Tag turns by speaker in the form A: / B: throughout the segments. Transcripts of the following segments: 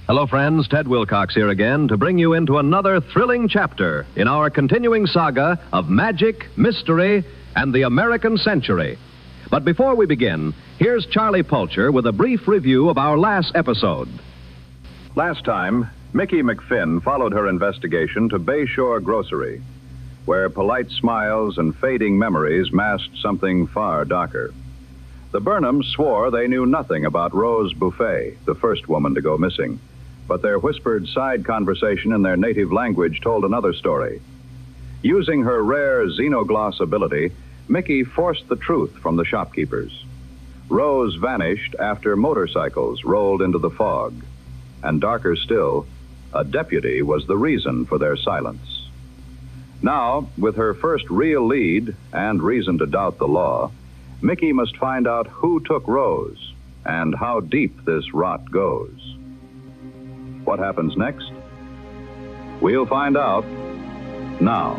A: Hello, friends. Ted Wilcox here again to bring you into another thrilling chapter in our continuing saga of magic, mystery, and the American century. But before we begin, here's Charlie Pulcher with a brief review of our last episode. Last time, Mickey McFinn followed her investigation to Bayshore Grocery, where polite smiles and fading memories masked something far darker. The Burnhams swore they knew nothing about Rose Buffet, the first woman to go missing. But their whispered side conversation in their native language told another story. Using her rare xenogloss ability, Mickey forced the truth from the shopkeepers. Rose vanished after motorcycles rolled into the fog. And darker still, a deputy was the reason for their silence. Now, with her first real lead and reason to doubt the law, Mickey must find out who took Rose and how deep this rot goes. What happens next? We'll find out now.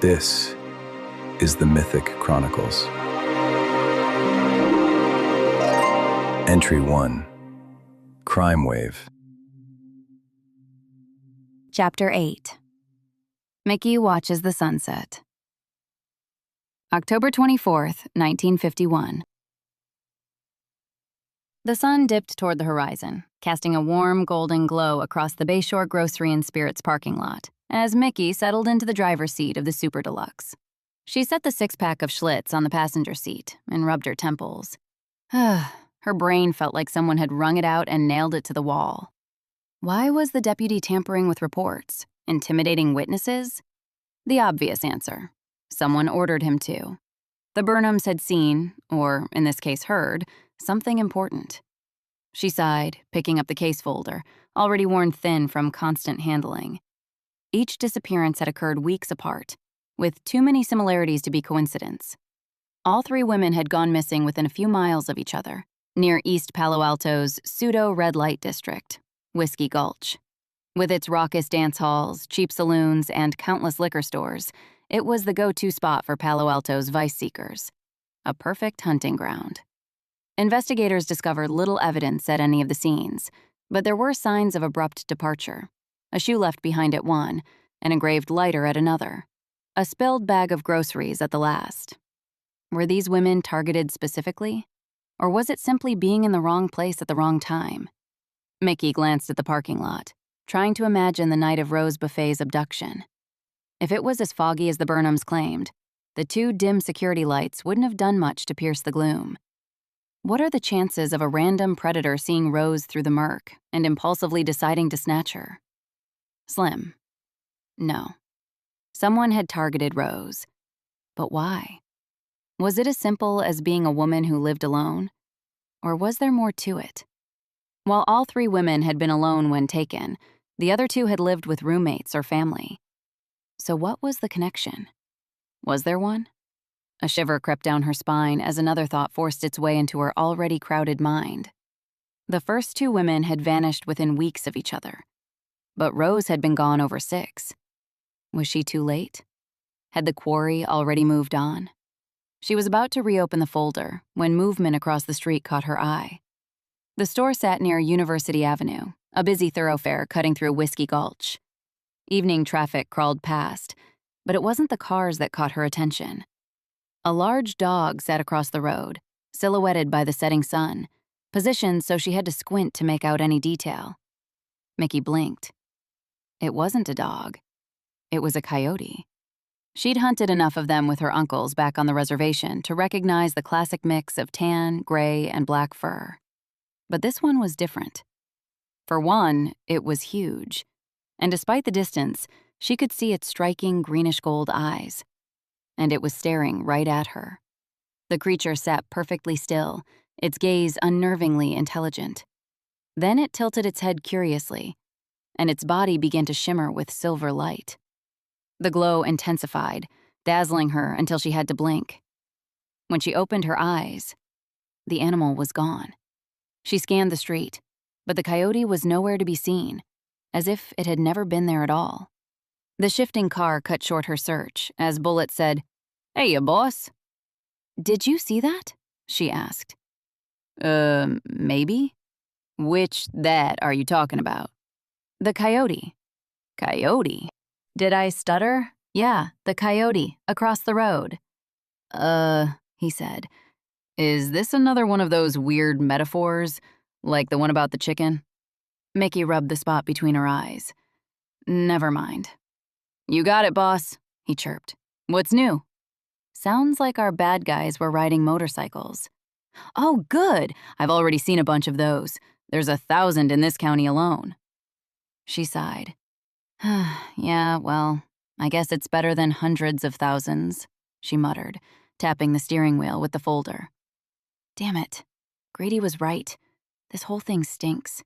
B: This is the Mythic Chronicles. Entry 1. Crime Wave.
C: Chapter 8. Mickey watches the sunset. October 24th, 1951. The sun dipped toward the horizon, casting a warm golden glow across the Bayshore Grocery and Spirits parking lot, as Mickey settled into the driver's seat of the Super Deluxe. She set the six-pack of Schlitz on the passenger seat and rubbed her temples. Her brain felt like someone had wrung it out and nailed it to the wall. Why was the deputy tampering with reports, intimidating witnesses? The obvious answer. Someone ordered him to. The Burnhams had seen, or in this case heard, something important. She sighed, picking up the case folder, already worn thin from constant handling. Each disappearance had occurred weeks apart, with too many similarities to be coincidence. All three women had gone missing within a few miles of each other, near East Palo Alto's pseudo-red light district, Whiskey Gulch. With its raucous dance halls, cheap saloons, and countless liquor stores, it was the go-to spot for Palo Alto's vice seekers. A perfect hunting ground. Investigators discovered little evidence at any of the scenes, but there were signs of abrupt departure. A shoe left behind at one, an engraved lighter at another, a spilled bag of groceries at the last. Were these women targeted specifically? Or was it simply being in the wrong place at the wrong time? Mickey glanced at the parking lot, trying to imagine the night of Rose Buffet's abduction. If it was as foggy as the Burnhams claimed, the two dim security lights wouldn't have done much to pierce the gloom. What are the chances of a random predator seeing Rose through the murk and impulsively deciding to snatch her? Slim. No. Someone had targeted Rose. But why? Was it as simple as being a woman who lived alone? Or was there more to it? While all three women had been alone when taken, the other two had lived with roommates or family. So what was the connection? Was there one? A shiver crept down her spine as another thought forced its way into her already crowded mind. The first two women had vanished within weeks of each other. But Rose had been gone over 6. Was she too late? Had the quarry already moved on? She was about to reopen the folder when movement across the street caught her eye. The store sat near University Avenue, a busy thoroughfare cutting through Whiskey Gulch. Evening traffic crawled past, but it wasn't the cars that caught her attention. A large dog sat across the road, silhouetted by the setting sun, positioned so she had to squint to make out any detail. Mickey blinked. It wasn't a dog. It was a coyote. She'd hunted enough of them with her uncles back on the reservation to recognize the classic mix of tan, gray, and black fur. But this one was different. For one, it was huge, and despite the distance, she could see its striking greenish-gold eyes. And it was staring right at her. The creature sat perfectly still, its gaze unnervingly intelligent. Then it tilted its head curiously, and its body began to shimmer with silver light. The glow intensified, dazzling her until she had to blink. When she opened her eyes, the animal was gone. She scanned the street, but the coyote was nowhere to be seen, as if it had never been there at all. The shifting car cut short her search as Bullet said, "Hey, ya boss." "Did you see that?" she asked. Maybe," Which that are you talking about? The coyote. Coyote? Did I stutter? Yeah, the coyote, across the road. He said. Is this another one of those weird metaphors, like the one about the chicken? Mickey rubbed the spot between her eyes. Never mind. You got it, boss, he chirped. What's new? Sounds like our bad guys were riding motorcycles. Oh, good. I've already seen a bunch of those. There's 1,000 in this county alone. She sighed. Yeah, well, I guess it's better than hundreds of thousands, she muttered, tapping the steering wheel with the folder. Damn it. Grady was right. This whole thing stinks.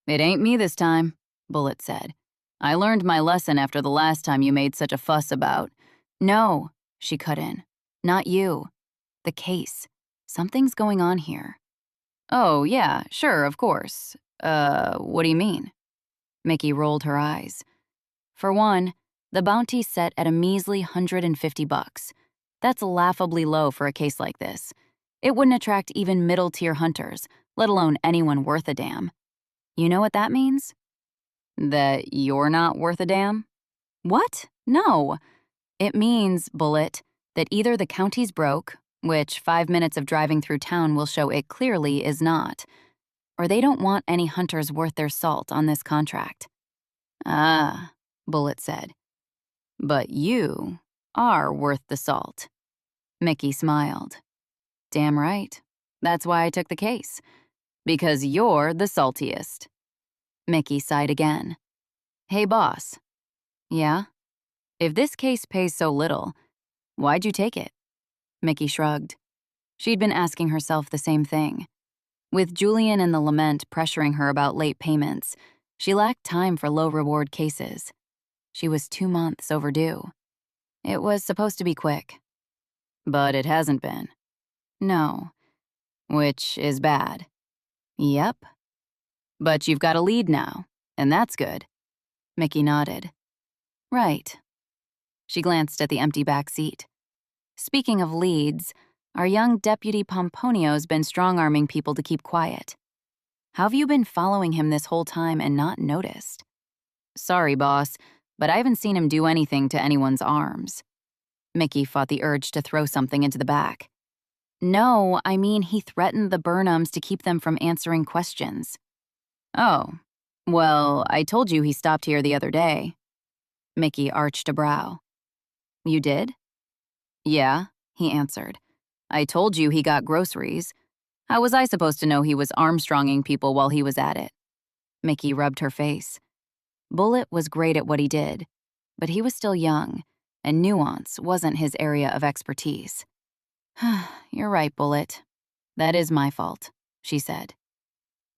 C: It ain't me this time, Bullet said. I learned my lesson after the last time you made such a fuss about. No, she cut in. Not you. The case. Something's going on here. Oh, yeah, sure, of course. What do you mean? Mickey rolled her eyes. For one, the bounty's set at a measly $150. That's laughably low for a case like this. It wouldn't attract even middle-tier hunters, let alone anyone worth a damn. You know what that means? That you're not worth a damn? What? No. It means, Bullet, that either the county's broke, which 5 minutes of driving through town will show it clearly is not, or they don't want any hunters worth their salt on this contract. Ah, Bullet said. But you are worth the salt. Mickey smiled. Damn right. That's why I took the case. Because you're the saltiest. Mickey sighed again. Hey, boss. Yeah? If this case pays so little, why'd you take it? Mickey shrugged. She'd been asking herself the same thing. With Julian and the lament pressuring her about late payments, she lacked time for low-reward cases. She was 2 months overdue. It was supposed to be quick. But it hasn't been. No. Which is bad. Yep. But you've got a lead now, and that's good. Mickey nodded. Right. She glanced at the empty back seat. Speaking of leads, our young Deputy Pomponio's been strong-arming people to keep quiet. How have you been following him this whole time and not noticed? Sorry, boss, but I haven't seen him do anything to anyone's arms. Mickey fought the urge to throw something into the back. No, I mean he threatened the Burnhams to keep them from answering questions. Oh, well, I told you he stopped here the other day. Mickey arched a brow. You did? Yeah, he answered. I told you he got groceries. How was I supposed to know he was Armstronging people while he was at it? Mickey rubbed her face. Bullet was great at what he did, but he was still young, and nuance wasn't his area of expertise. You're right, Bullet. That is my fault, she said.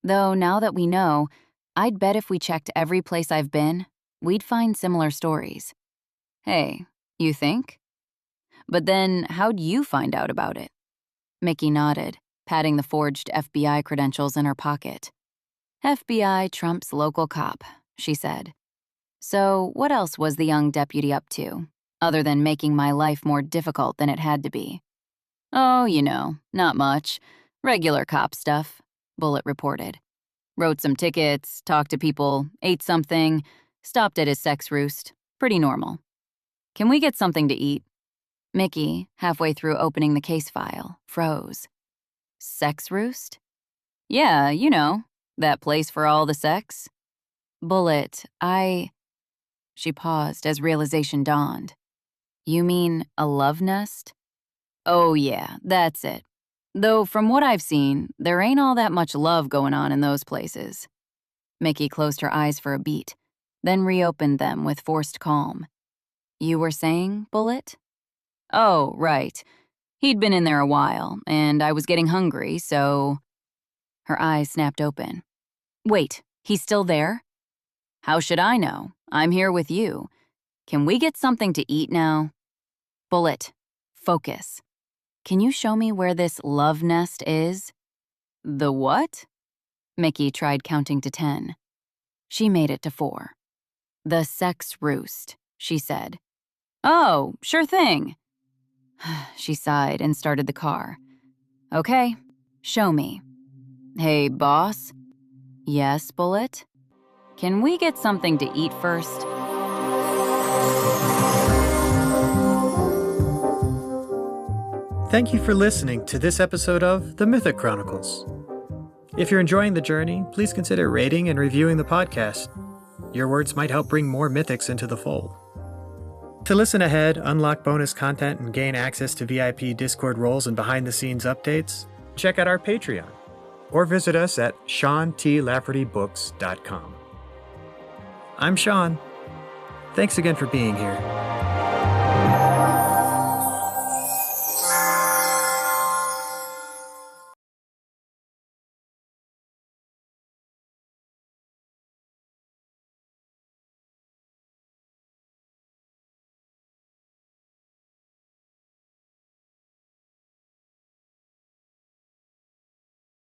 C: Though now that we know, I'd bet if we checked every place I've been, we'd find similar stories. Hey, you think? But then how'd you find out about it? Mickey nodded, patting the forged FBI credentials in her pocket. FBI trumps local cop, she said. So what else was the young deputy up to, other than making my life more difficult than it had to be? Oh, you know, not much. Regular cop stuff, Bullet reported. Wrote some tickets, talked to people, ate something, stopped at his sex roost. Pretty normal. Can we get something to eat? Mickey, halfway through opening the case file, froze. Sex roost? Yeah, you know, that place for all the sex. Bullet, She paused as realization dawned. You mean a love nest? Oh yeah, that's it. Though from what I've seen, there ain't all that much love going on in those places. Mickey closed her eyes for a beat, then reopened them with forced calm. You were saying, Bullet? Oh, right. He'd been in there a while, and I was getting hungry, so... Her eyes snapped open. Wait, he's still there? How should I know? I'm here with you. Can we get something to eat now? Bullet, focus. Can you show me where this love nest is? The what? Mickey tried counting to 10. She made it to 4. The sex roost, she said. Oh, sure thing. She sighed and started the car. Okay, show me. Hey, boss? Yes, Bullet? Can we get something to eat first?
D: Thank you for listening to this episode of The Mythic Chronicles. If you're enjoying the journey, please consider rating and reviewing the podcast. Your words might help bring more mythics into the fold. To listen ahead, unlock bonus content, and gain access to VIP Discord roles and behind-the-scenes updates, check out our Patreon or visit us at SeanTLaffertyBooks.com. I'm Sean. Thanks again for being here.